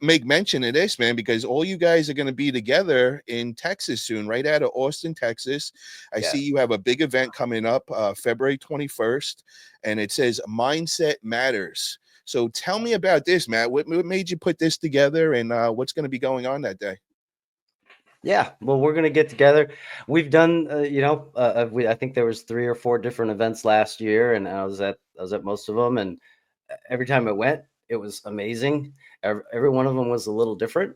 make mention of this, man, because all you guys are going to be together in Texas soon, right out of Austin, Texas. I Yeah. see you have a big event coming up February 21st, and it says Mindset Matters. So tell me about this, Matt. What made you put this together, and what's going to be going on that day? Yeah, well, we're gonna get together. We've done, I think there was 3 or 4 different events last year, and I was at most of them, and every time I went, it was amazing. Every one of them was a little different,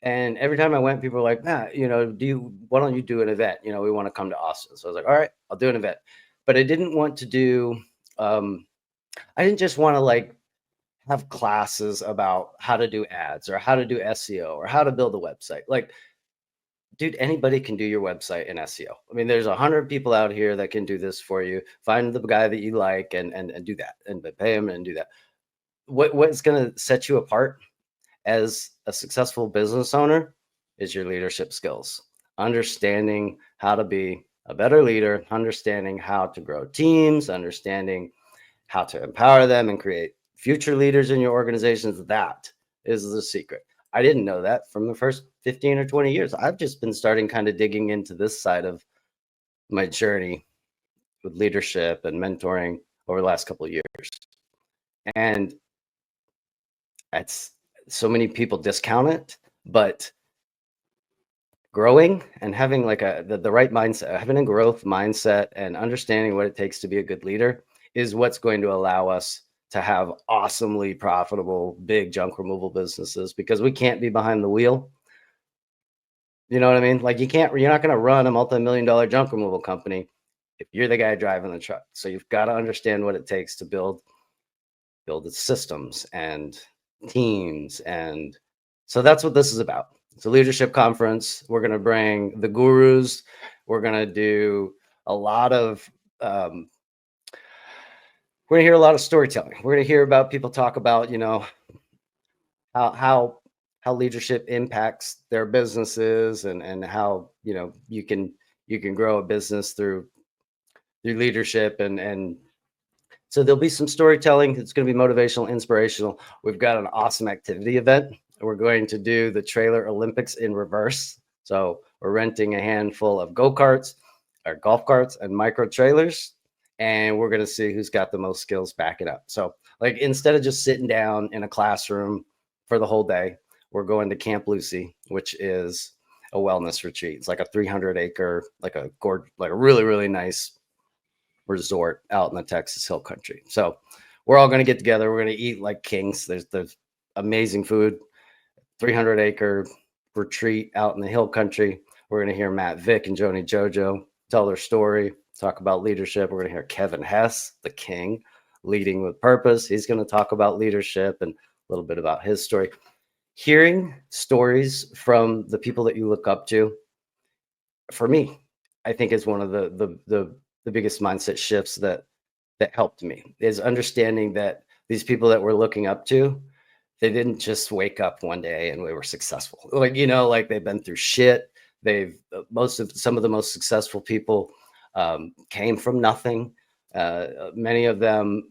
and every time I went, people were like, "Nah, why don't you do an event? We want to come to Austin." So I was like, "All right, I'll do an event," but I didn't want to do. I didn't just want to like have classes about how to do ads or how to do SEO or how to build a website. Like, dude, anybody can do your website in SEO. I mean, there's 100 people out here that can do this for you. Find the guy that you like and do that, and pay him and do that. What's going to set you apart as a successful business owner is your leadership skills. Understanding how to be a better leader, understanding how to grow teams, understanding how to empower them and create future leaders in your organizations. That is the secret. I didn't know that from the first 15 or 20 years. I've just been starting kind of digging into this side of my journey with leadership and mentoring over the last couple of years. And it's so many people discount it, but growing and having like the right mindset, having a growth mindset and understanding what it takes to be a good leader is what's going to allow us to have awesomely profitable, big junk removal businesses, because we can't be behind the wheel. You know what I mean? Like you're not going to run a multi-million-dollar junk removal company if you're the guy driving the truck. So you've got to understand what it takes to build the systems and teams. And so that's what this is about. It's a leadership conference. We're going to bring the gurus. We're going to do a lot of, we're going to hear a lot of storytelling. We're going to hear about people talk about, how leadership impacts their businesses, and how, you can grow a business through leadership. And so there'll be some storytelling. It's going to be motivational, inspirational. We've got an awesome activity event. We're going to do the trailer Olympics in reverse. So we're renting a handful of go-karts or golf carts and micro trailers, and we're going to see who's got the most skills backing up. So like, instead of just sitting down in a classroom for the whole day, we're going to Camp Lucy, which is a wellness retreat. It's like a 300-acre, like a really, really nice resort out in the Texas Hill Country. So we're all going to get together. We're going to eat like kings. There's amazing food, 300-acre retreat out in the Hill Country. We're going to hear Matt Vick and Joni Jojo tell their story, talk about leadership. We're going to hear Kevin Hess, the king, leading with purpose. He's going to talk about leadership and a little bit about his story. Hearing stories from the people that you look up to, for me, I think is one of the biggest mindset shifts that helped me, is understanding that these people that we're looking up to, they didn't just wake up one day and we were successful. Like, like they've been through shit. Some of the most successful people came from nothing. Many of them,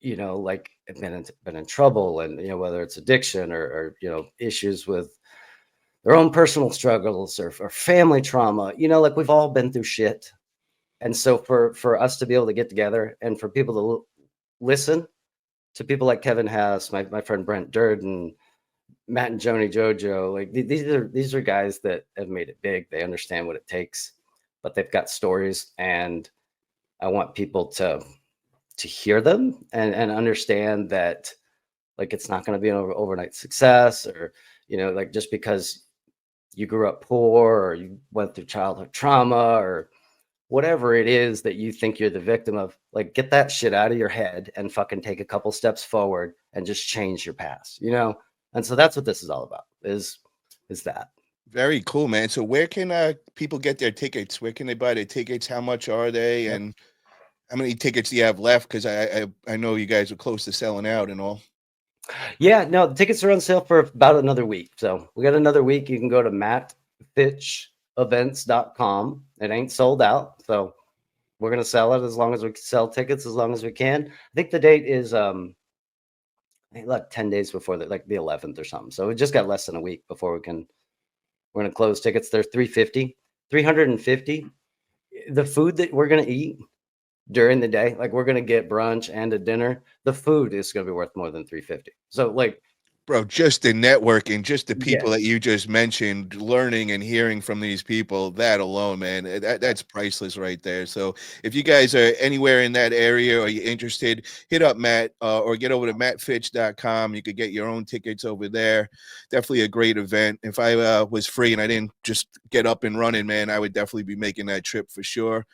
like have been in trouble, and, whether it's addiction or issues with their own personal struggles or family trauma, like we've all been through shit. And so for us to be able to get together and for people to listen to people like Kevin Hess, my friend Brent Durden, Matt and Joni Jojo, like these are guys that have made it big. They understand what it takes, but they've got stories, and I want people to hear them and understand that, like, it's not going to be an overnight success, or, like just because you grew up poor or you went through childhood trauma or whatever it is that you think you're the victim of, like, get that shit out of your head and fucking take a couple steps forward and just change your past, And so that's what this is all about, is that. Very cool, man. So where can people get their tickets? Where can they buy their tickets? How much are they? Yep. And how many tickets do you have left? Because I know you guys are close to selling out and all. Yeah, no, the tickets are on sale for about another week. So we got another week. You can go to mattfitchevents.com. It ain't sold out. So we're going to sell it as long as we sell tickets, as long as we can. I think the date is like 10 days before like the 11th or something. So we just got less than a week before we're going to close tickets. They're 350. The food that we're going to eat during the day, like we're going to get brunch and a dinner, the food is going to be worth more than 350. So like, Bro, just the networking, just the yeah, people that you just mentioned, learning and hearing from these people, that alone, man, that's priceless right there. So if you guys are anywhere in that area or you're interested, hit up Matt or get over to mattfitch.com. You could get your own tickets over there. Definitely a great event. If I was free and I didn't just get up and running, man, I would definitely be making that trip for sure.